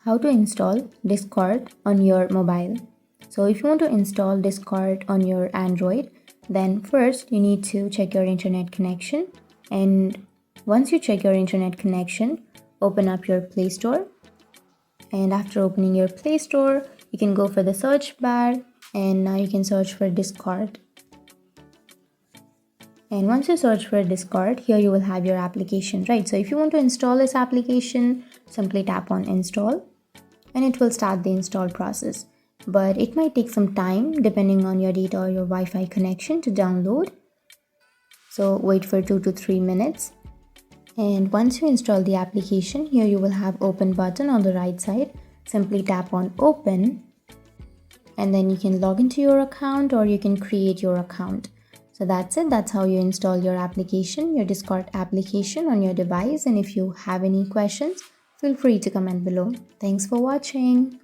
How to install Discord on your mobile. So if you want to install Discord on your Android, then first you need to check your internet connection. And once you check your internet connection, open up your Play Store. And after opening your Play Store, you can go for the search bar and now you can search for Discord. And once you search for Discord, here you will have your application, right? So if you want to install this application, simply tap on install and it will start the install process. But it might take some time depending on your data or your Wi-Fi connection to download. So wait for 2 to 3 minutes. And once you install the application, here you will have open button on the right side. Simply tap on open and then you can log into your account or you can create your account. So that's it. That's how you install your application, your Discord application on your device. And if you have any questions, feel free to comment below. Thanks for watching.